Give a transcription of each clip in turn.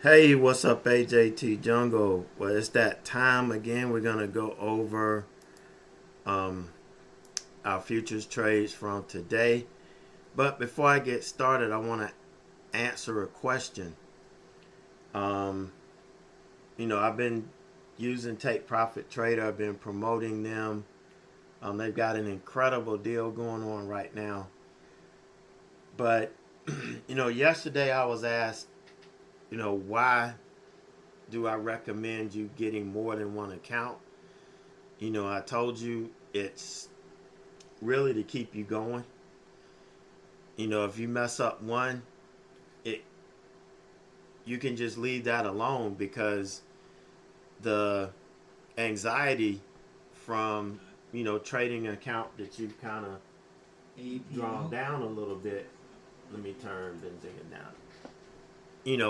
Hey, what's up, AJT Jungle? Well, it's that time again. We're gonna go over um, our futures trades from today. But before I get started, I want to answer a question. Um, I've been using Take Profit Trader. I've been promoting them. They've got an incredible deal going on right now. But yesterday I was asked, why do I recommend you getting more than one account? I told you it's really to keep you going. If you mess up one, it you can just leave that alone because the anxiety from trading an account that you've kind of drawn down a little bit. Let me turn Benzinger down.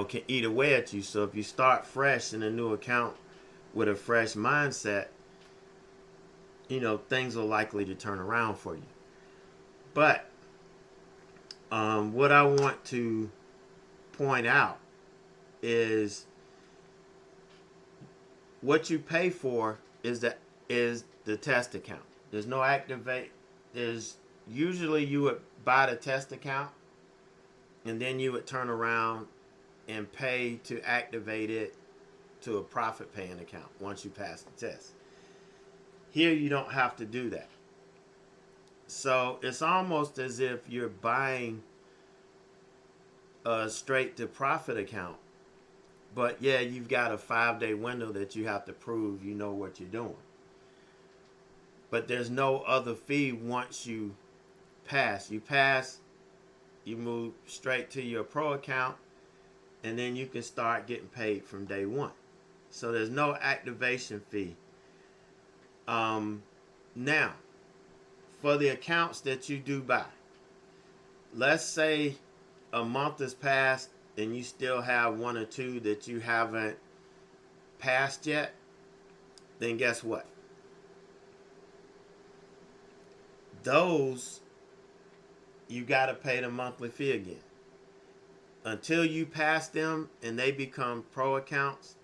Can eat away at you. So if you start fresh in a new account with a fresh mindset, things are likely to turn around for you. But what I want to point out is what you pay for is the test account. There's no activate. There's usually you would buy the test account, and then you would turn around and pay to activate it to a profit paying account once you pass the test. Here you don't have to do that. So it's almost as if you're buying a straight to profit account. But yeah, you've got a 5-day window that you have to prove you know what you're doing. But there's no other fee once you pass. You pass, you move straight to your pro account, and then you can start getting paid from day one. So there's no activation fee. Now, for the accounts that you do buy, let's say a month has passed and you still have one or two that you haven't passed yet, then guess what? Those you got to pay the monthly fee again. Until you pass them and they become pro accounts,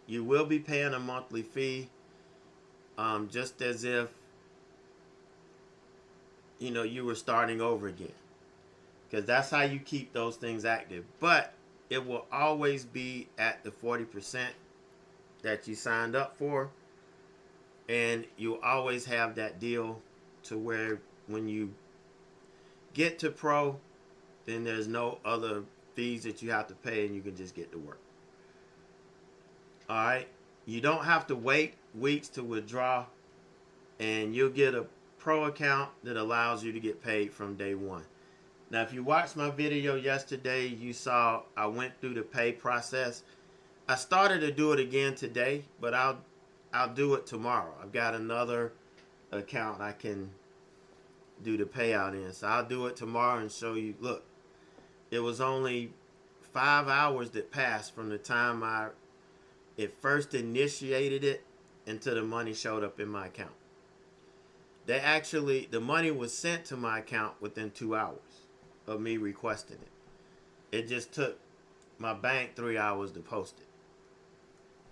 you will be paying a monthly fee, just as if you were starting over again, because that's how you keep those things active. But it will always be at the 40% that you signed up for, and you'll always have that deal to where when you get to pro, then there's no other fees that you have to pay, and you can just get to work. All right, you don't have to wait weeks to withdraw, and you'll get a pro account that allows you to get paid from day one. Now, if you watched my video yesterday, you saw I went through the pay process. I started to do it again today, but I'll do it tomorrow. I've got another account I can do the payout in, so I'll do it tomorrow and show you. Look, it was only 5 hours that passed from the time it first initiated it until the money showed up in my account. The money was sent to my account within 2 hours of me requesting it. It just took my bank 3 hours to post it.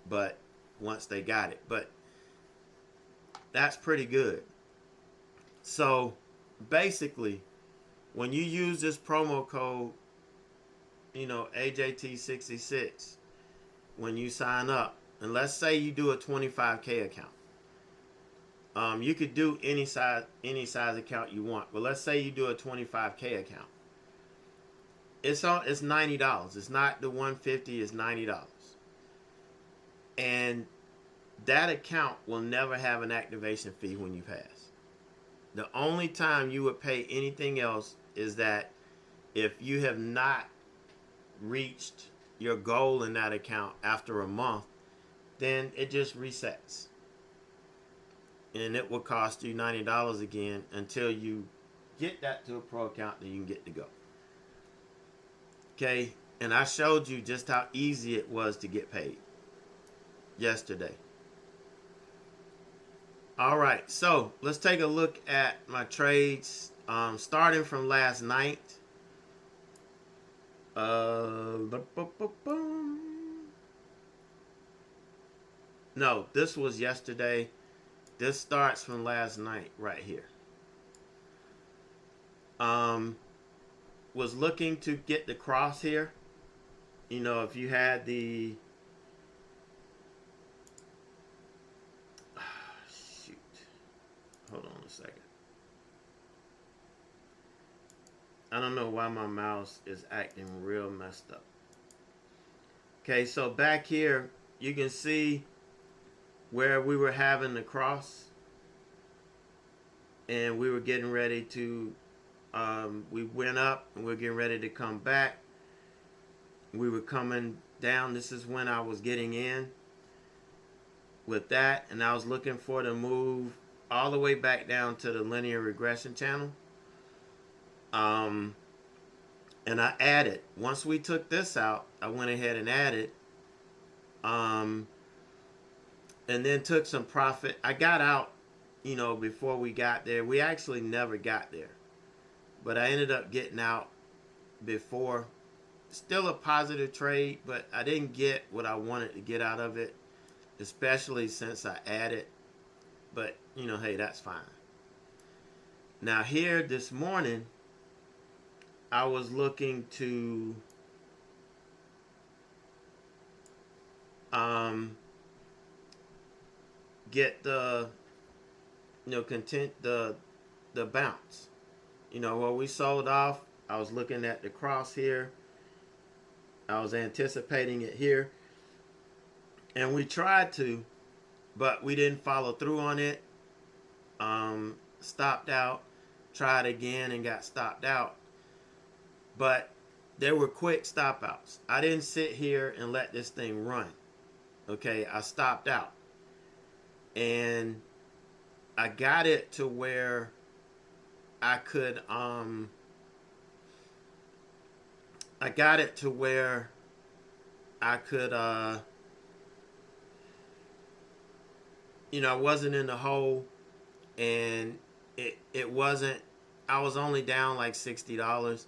But once they got it, but that's pretty good. So basically, when you use this promo code, AJT66, when you sign up, and let's say you do a 25K account. You could do any size account you want, but let's say you do a 25K account. It's $90. It's not the $150. It's $90, and that account will never have an activation fee when you pass. The only time you would pay anything else is that if you have not reached your goal in that account after a month, then it just resets. And it will cost you $90 again until you get that to a pro account, then you can get to go. Okay, and I showed you just how easy it was to get paid yesterday. All right, so let's take a look at my trades, starting from last night. No, this was yesterday. This starts from last night right here. Um, was looking to get the cross here. You know, if you had the shoot, hold on a second. I don't know why my mouse is acting real messed up. Okay, so back here you can see where we were having the cross, and we were getting ready to. We went up and we are getting ready to come back. We were coming down. This is when I was getting in with that, and I was looking for the move all the way back down to the linear regression channel. And I added. Once we took this out, I went ahead and added. And then took some profit. I got out, you know, before we got there. We actually never got there, but I ended up getting out before. Still a positive trade, but I didn't get what I wanted to get out of it, especially since I added. But, you know, hey, that's fine. Now here this morning, I was looking to get the, you know, the bounce. You know, where we sold off, I was looking at the cross here. I was anticipating it here. And we tried to, but we didn't follow through on it. Stopped out, tried again and got stopped out. But there were quick stop outs. I didn't sit here and let this thing run. Okay, I stopped out. And I got it to where I could you know, I wasn't in the hole, and it wasn't, I was only down like $60.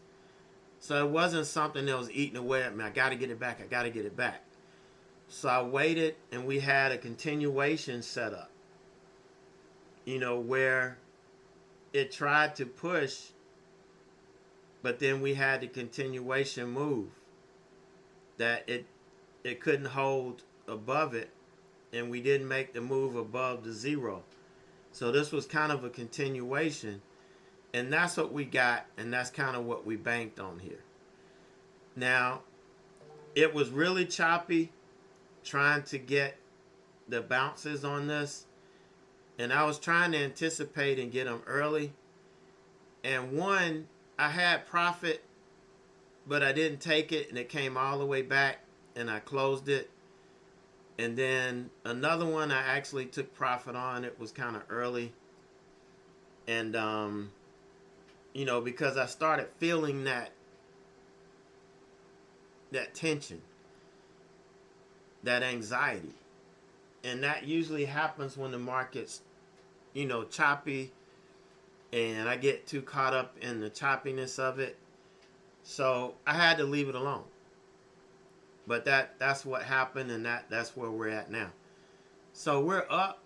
So it wasn't something that was eating away at me. I got to get it back. I got to get it back. So I waited, and we had a continuation set up, you know, where it tried to push, but then we had the continuation move that it couldn't hold above it, and we didn't make the move above the zero. So this was kind of a continuation, and that's what we got, and that's kind of what we banked on here. Now, it was really choppy trying to get the bounces on this, and I was trying to anticipate and get them early. And one, I had profit, but I didn't take it, and it came all the way back, and I closed it. And then another one I actually took profit on. It was kind of early. And, you know, because I started feeling that tension, that anxiety. And that usually happens when the market's, you know, choppy, and I get too caught up in the choppiness of it. So I had to leave it alone. But that's what happened, and that's where we're at now. So we're up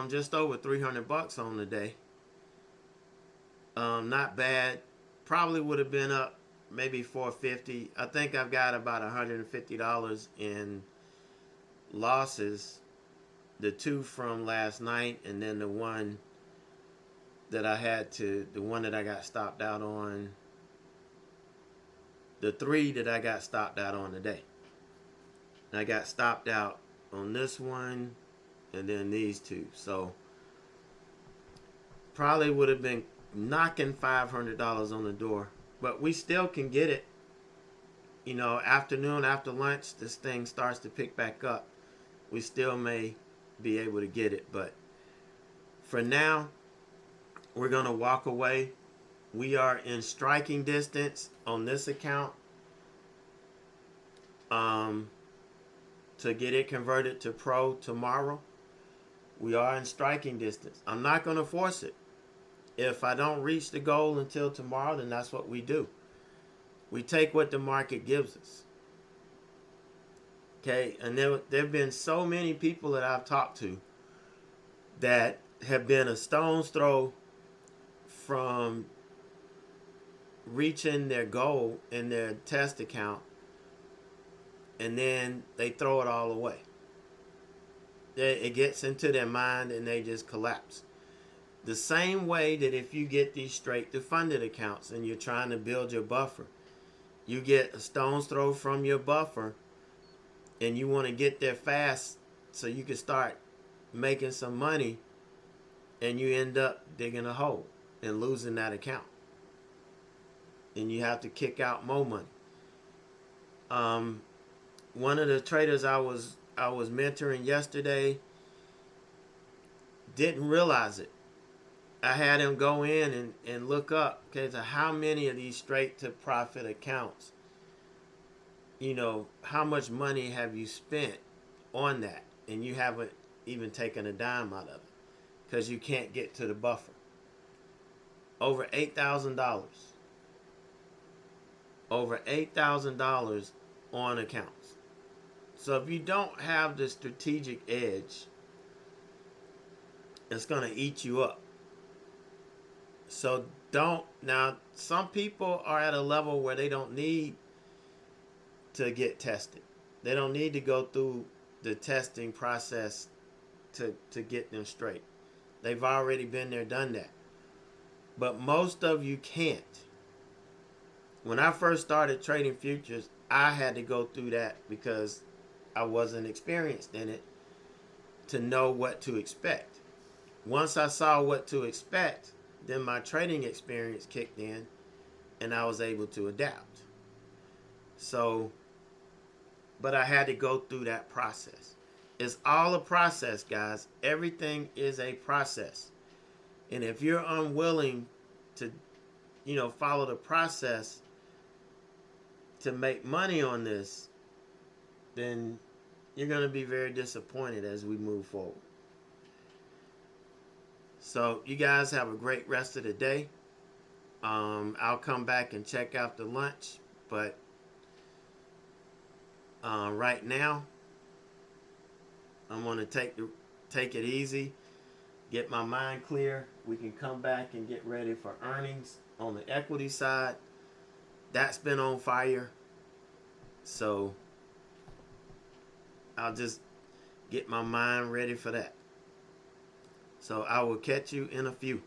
just over $300 on the day. Not bad. Probably would have been up maybe $450. I think I've got about $150 in losses. The two from last night, and then the one that I got stopped out on. The three that I got stopped out on today. And I got stopped out on this one, and then these two. So probably would have been knocking $500 on the door, but we still can get it. You know, afternoon after lunch, this thing starts to pick back up. We still may be able to get it, but for now, we're gonna walk away. We are in striking distance on this account to get it converted to pro tomorrow. We are in striking distance. I'm not going to force it. If I don't reach the goal until tomorrow, then that's what we do. We take what the market gives us. Okay, and there have been so many people that I've talked to that have been a stone's throw from reaching their goal in their test account, and then they throw it all away. It gets into their mind and they just collapse. The same way that if you get these straight to funded accounts and you're trying to build your buffer, you get a stone's throw from your buffer and you want to get there fast so you can start making some money, and you end up digging a hole and losing that account. And you have to kick out more money. One of the traders I was mentoring yesterday didn't realize it. I had him go in and look up, okay, so how many of these straight to profit accounts, how much money have you spent on that, and you haven't even taken a dime out of it because you can't get to the buffer. Over $8,000. Over $8,000 on accounts. So if you don't have the strategic edge, it's going to eat you up. So now some people are at a level where they don't need to get tested. They don't need to go through the testing process to get them straight. They've already been there, done that. But most of you can't. When I first started trading futures, I had to go through that because I wasn't experienced in it to know what to expect. Once I saw what to expect, then my trading experience kicked in and I was able to adapt. So, but I had to go through that process. It's all a process, guys. Everything is a process. And if you're unwilling to, follow the process to make money on this, then you're going to be very disappointed as we move forward. So you guys have a great rest of the day. I'll come back and check out the lunch, but right now I'm going to take it easy, get my mind clear. We can come back and get ready for earnings on the equity side. That's been on fire. So I'll just get my mind ready for that. So I will catch you in a few.